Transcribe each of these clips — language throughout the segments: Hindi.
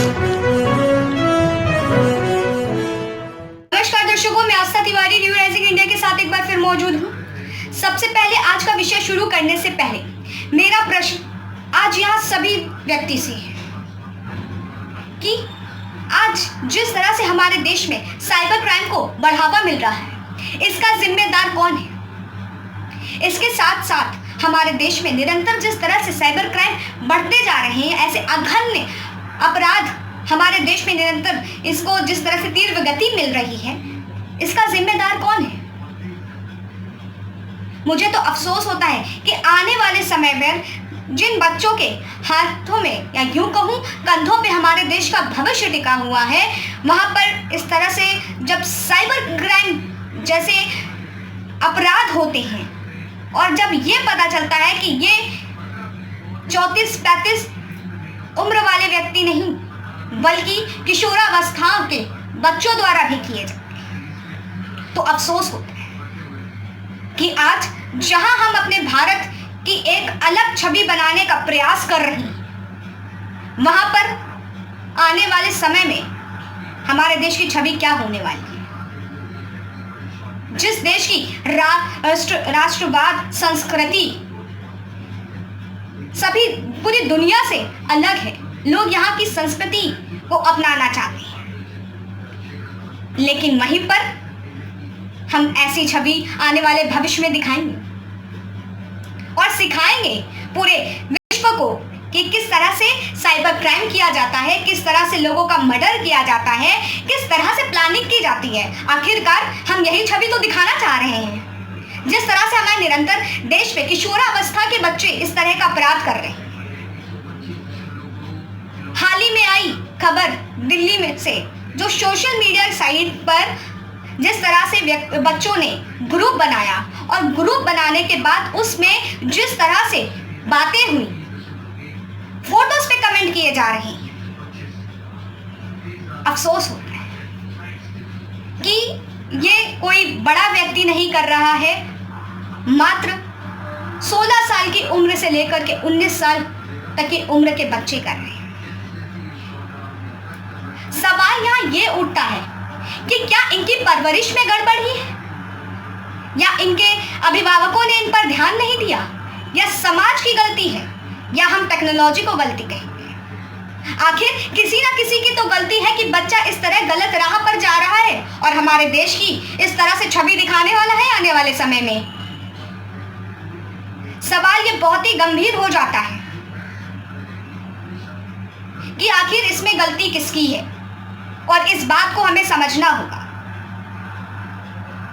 नमस्कार दर्शकों, मैं आस्था तिवारी न्यू राइजिंग इंडिया के साथ एक बार फिर मौजूद हूँ। सबसे पहले आज का विषय शुरू करने से पहले मेरा प्रश्न आज यहाँ सभी व्यक्ति से है कि आज जिस तरह से हमारे देश में साइबर क्राइम को बढ़ावा मिल रहा है, इसका जिम्मेदार कौन है? इसके साथ साथ हमारे देश में निरंतर जिस तरह से साइबर क्राइम बढ़ते जा रहे हैं, ऐसे अघन्य अपराध हमारे देश में निरंतर इसको जिस तरह से तीव्र गति मिल रही है, इसका जिम्मेदार कौन है? मुझे तो अफसोस होता है कि आने वाले समय में जिन बच्चों के हाथों में या यूं कहूं कंधों पे हमारे देश का भविष्य टिका हुआ है, वहां पर इस तरह से जब साइबर क्राइम जैसे अपराध होते हैं और जब ये पता चलता है कि ये 34-35 उम्र वाले व्यक्ति नहीं बल्कि किशोरावस्था के बच्चों द्वारा भी किए जाते हैं, तो अफसोस होता है कि आज जहां हम अपने भारत की एक अलग छवि बनाने का प्रयास कर रहे हैं, वहां पर आने वाले समय में हमारे देश की छवि क्या होने वाली है? जिस देश की राष्ट्रवाद संस्कृति सभी पूरी दुनिया से अलग है, लोग यहाँ की संस्कृति को अपनाना चाहते हैं, लेकिन वहीं पर हम ऐसी छवि आने वाले भविष्य में दिखाएंगे और सिखाएंगे पूरे विश्व को कि किस तरह से साइबर क्राइम किया जाता है, किस तरह से लोगों का मर्डर किया जाता है, किस तरह से प्लानिंग की जाती है। आखिरकार हम यही छवि तो दिखाना चाह रहे हैं। जिस तरह से हमारे निरंतर देश में किशोरावस्था के बच्चे इस तरह का अपराध कर रहे हैं। हाल ही में आई खबर दिल्ली में से, जो सोशल मीडिया साइट पर जिस तरह से बच्चों ने ग्रुप बनाया और ग्रुप बनाने के बाद उसमें जिस तरह से बातें हुई, फोटोज पे कमेंट किए जा रहे हैं, अफसोस होता है कि ये कोई बड़ा व्यक्ति नहीं कर रहा है, मात्र 16 साल की उम्र से लेकर के 19 साल तक की उम्र के बच्चे कर रहे हैं। सवाल यहाँ ये उठता है कि क्या इनकी परवरिश में गड़बड़ी है, या इनके अभिभावकों ने इन पर ध्यान नहीं दिया, या समाज की गलती है, या हम टेक्नोलॉजी को गलती कहेंगे? आखिर किसी ना किसी की तो गलती है कि बच्चा इस तरह गलत राह पर जा रहा है और हमारे देश की इस तरह से छवि दिखाने वाला है आने वाले समय में। सवाल ये बहुत ही गंभीर हो जाता है कि आखिर इसमें गलती किसकी है, और इस बात को हमें समझना होगा।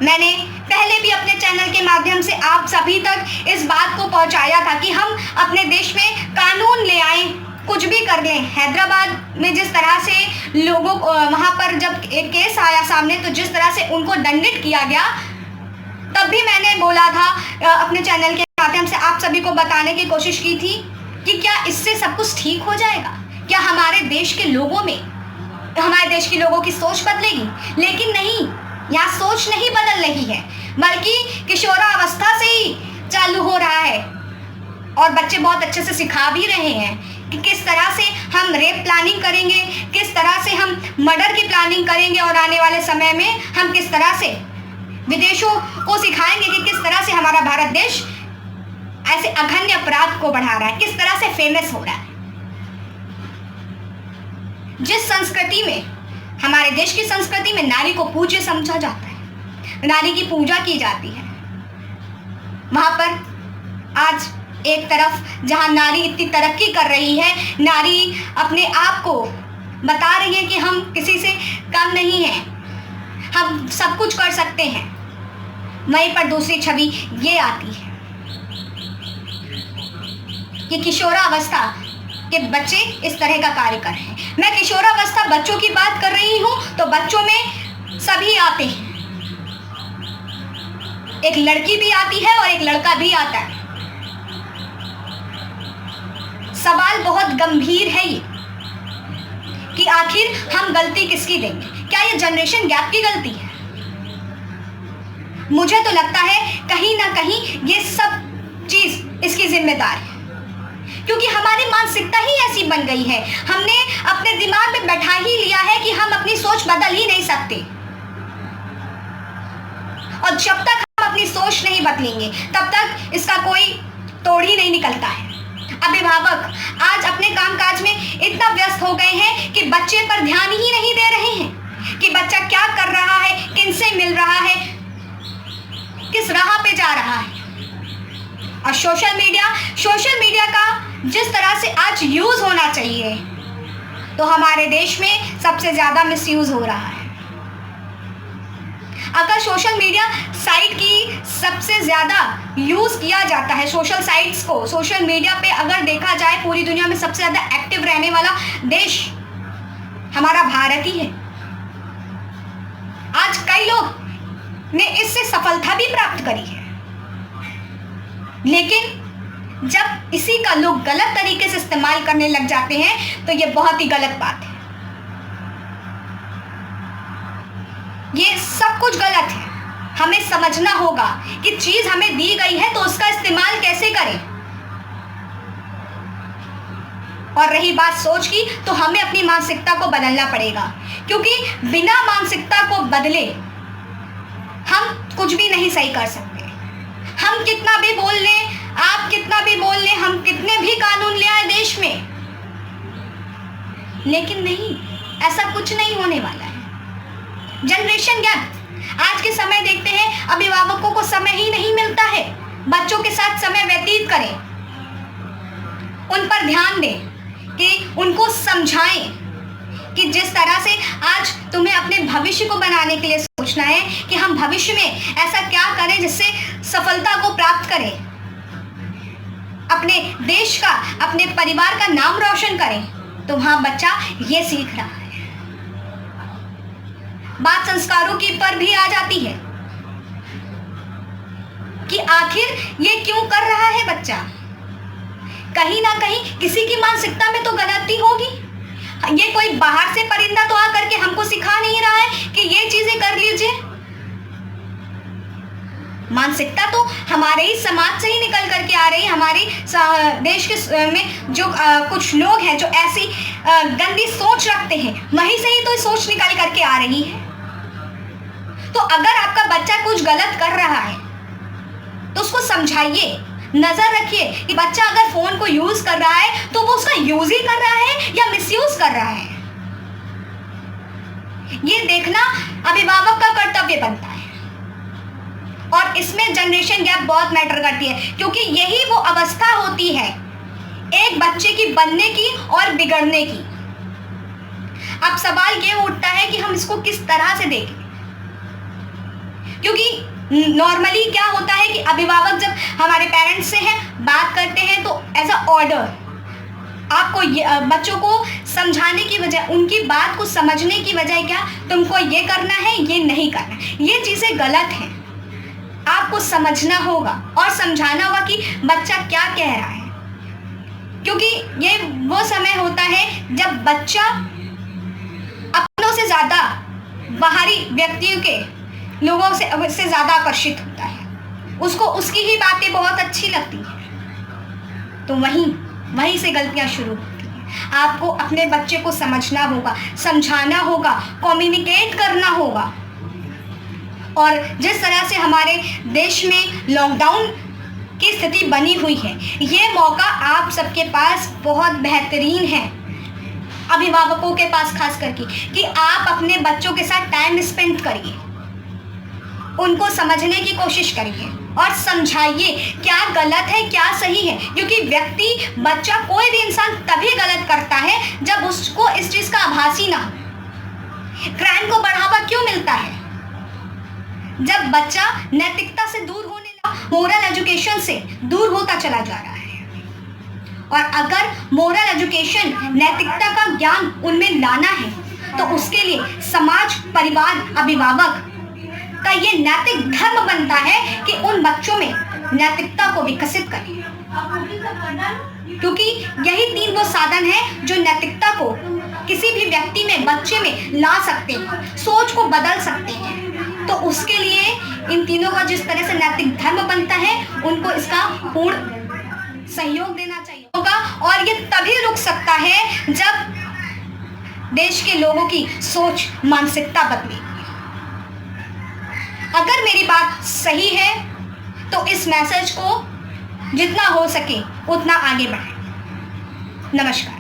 मैंने पहले भी अपने चैनल के माध्यम से आप सभी तक इस बात को पहुंचाया था कि हम अपने देश में कानून ले आएं, कुछ भी कर लें। हैदराबाद में जिस तरह से लोगों वहां पर जब एक केस आया सामने, तो जिस तरह से उनको दंडित किया गया, तब भी मैंने बोला था अपने चैनल के माध्यम से आप सभी को बताने की कोशिश की थी कि क्या इससे सब कुछ ठीक हो जाएगा, क्या हमारे देश के लोगों में, हमारे देश के लोगों की सोच बदलेगी। लेकिन नहीं, यहाँ सोच नहीं बदल रही है, बल्कि किशोरावस्था से ही चालू हो रहा है। और बच्चे बहुत अच्छे से सिखा भी रहे हैं कि किस तरह से हम रेप प्लानिंग करेंगे, किस तरह से हम मर्डर की प्लानिंग करेंगे, और आने वाले समय में हम किस तरह से विदेशों को सिखाएंगे कि किस तरह से हमारा भारत देश ऐसे अघन्य अपराध को बढ़ा रहा है, किस तरह से फेमस हो रहा है। जिस संस्कृति में, हमारे देश की संस्कृति में नारी को पूज्य समझा जाता है, नारी की पूजा की जाती है, वहां पर आज एक तरफ जहां नारी इतनी तरक्की कर रही है, नारी अपने आप को बता रही है कि हम किसी से कम नहीं हैं, हम सब कुछ कर सकते हैं, वहीं पर दूसरी छवि ये आती है कि किशोरावस्था के बच्चे इस तरह का कार्य कर रहे हैं। मैं किशोरावस्था बच्चों की बात कर रही हूं, तो बच्चों में सभी आते हैं, एक लड़की भी आती है और एक लड़का भी आता है। सवाल बहुत गंभीर है ये कि आखिर हम गलती किसकी देंगे? क्या ये जनरेशन गैप की गलती है? मुझे तो लगता है कहीं ना कहीं ये सब चीज इसकी जिम्मेदार है, क्योंकि हमारी मानसिकता ही ऐसी बन गई है। हमने अपने दिमाग में बैठा ही लिया है कि हम अपनी सोच बदल ही नहीं सकते, और जब तक हम अपनी सोच नहीं बदलेंगे तब तक इसका कोई तोड़ ही नहीं निकलता है। अभिभावक आज अपने कामकाज में इतना व्यस्त हो गए हैं कि बच्चे पर ध्यान ही नहीं दे रहे हैं कि बच्चा क्या कर रहा है, किनसे मिल रहा है, किस राह पे जा रहा है। और सोशल मीडिया का जिस तरह से आज यूज होना चाहिए, तो हमारे देश में सबसे ज्यादा मिसयूज हो रहा है। अगर सोशल मीडिया साइट की सबसे ज़्यादा यूज़ किया जाता है, सोशल साइट्स को सोशल मीडिया पे अगर देखा जाए, पूरी दुनिया में सबसे ज़्यादा एक्टिव रहने वाला देश हमारा भारत ही है। आज कई लोग ने इससे सफलता भी प्राप्त करी है, लेकिन जब इसी का लोग गलत तरीके से इस्तेमाल करने लग जाते हैं तो ये बहुत ही गलत बात है। ये सब कुछ गलत है। हमें समझना होगा कि चीज हमें दी गई है तो उसका इस्तेमाल कैसे करें। और रही बात सोच की, तो हमें अपनी मानसिकता को बदलना पड़ेगा, क्योंकि बिना मानसिकता को बदले हम कुछ भी नहीं सही कर सकते। हम कितना भी बोल लें, आप कितना भी बोल लें, हम कितने भी कानून ले आए देश में, लेकिन नहीं, ऐसा कुछ नहीं होने वाला है। जनरेशन गैप, आज के समय देखते हैं अभिभावकों को समय ही नहीं मिलता है बच्चों के साथ समय व्यतीत करें, उन पर ध्यान दें, कि उनको समझाएं कि जिस तरह से आज तुम्हें अपने भविष्य को बनाने के लिए सोचना है कि हम भविष्य में ऐसा क्या करें जिससे सफलता को प्राप्त करें, अपने देश का, अपने परिवार का नाम रोशन करें, तो वहां बच्चा ये सीख रहा है। बात संस्कारों की पर भी आ जाती है कि आखिर ये क्यों कर रहा है बच्चा। कहीं ना कहीं किसी की मानसिकता में तो गलती होगी। ये कोई बाहर से परिंदा तो आकर के हमको सिखा नहीं रहा है कि ये चीजें कर लीजिए। मानसिकता तो हमारे ही समाज से ही निकल करके आ रही है। हमारे देश के में जो कुछ लोग हैं जो ऐसी गंदी सोच रखते हैं, वहीं से ही तो सोच निकल करके आ रही है। तो अगर आपका बच्चा कुछ गलत कर रहा है तो उसको समझाइए, नजर रखिए कि बच्चा अगर फोन को यूज कर रहा है तो वो उसका यूज ही कर रहा है या मिसयूज कर रहा है। ये देखना अभिभावक का कर्तव्य बनता है। और इसमें जनरेशन गैप बहुत मैटर करती है, क्योंकि यही वो अवस्था होती है एक बच्चे की बनने की और बिगड़ने की। अब सवाल ये उठता है कि हम इसको किस तरह से देखें, क्योंकि नॉर्मली क्या होता है कि अभिभावक जब हमारे पेरेंट्स से हैं बात करते हैं तो एज अ ऑर्डर आपको बच्चों को समझाने की बजाय, उनकी बात को समझने की बजाय क्या तुमको ये करना है, ये नहीं करना, ये चीज़ें गलत हैं। आपको समझना होगा और समझाना होगा कि बच्चा क्या कह रहा है, क्योंकि ये वो समय होता है जब बच्चा अपनों से ज़्यादा बाहरी व्यक्तियों के लोगों से ज़्यादा आकर्षित होता है। उसको उसकी ही बातें बहुत अच्छी लगती हैं, तो वहीं से गलतियां शुरू होती हैं। आपको अपने बच्चे को समझना होगा, समझाना होगा, कम्युनिकेट करना होगा। और जिस तरह से हमारे देश में लॉकडाउन की स्थिति बनी हुई है, ये मौका आप सबके पास बहुत बेहतरीन है, अभिभावकों के पास खास करके, कि आप अपने बच्चों के साथ टाइम स्पेंड करिए, उनको समझने की कोशिश करिए और समझाइए क्या गलत है क्या सही है। क्योंकि व्यक्ति, बच्चा, कोई भी इंसान तभी गलत करता है जब उसको इस चीज़ का आभास ही ना हो। क्राइम को बढ़ावा क्यों मिलता है? जब बच्चा नैतिकता से दूर होने लगा, मोरल एजुकेशन से दूर होता चला जा रहा है। और अगर मोरल एजुकेशन, नैतिकता का ज्ञान उनमें लाना है तो उसके लिए समाज, परिवार, अभिभावक का ये नैतिक धर्म बनता है कि उन बच्चों में नैतिकता को विकसित करें, क्योंकि यही तीन वो साधन है जो नैतिकता को किसी भी व्यक्ति में, बच्चे में ला सकते हैं, सोच को बदल सकते हैं। तो उसके लिए इन तीनों का जिस तरह से नैतिक धर्म बनता है, उनको इसका पूर्ण सहयोग देना चाहिए। होगा और ये तभी रुक सकता है जब देश के लोगों की सोच मानसिकता बदलेगी। अगर मेरी बात सही है तो इस मैसेज को जितना हो सके उतना आगे बढ़ाएं। नमस्कार।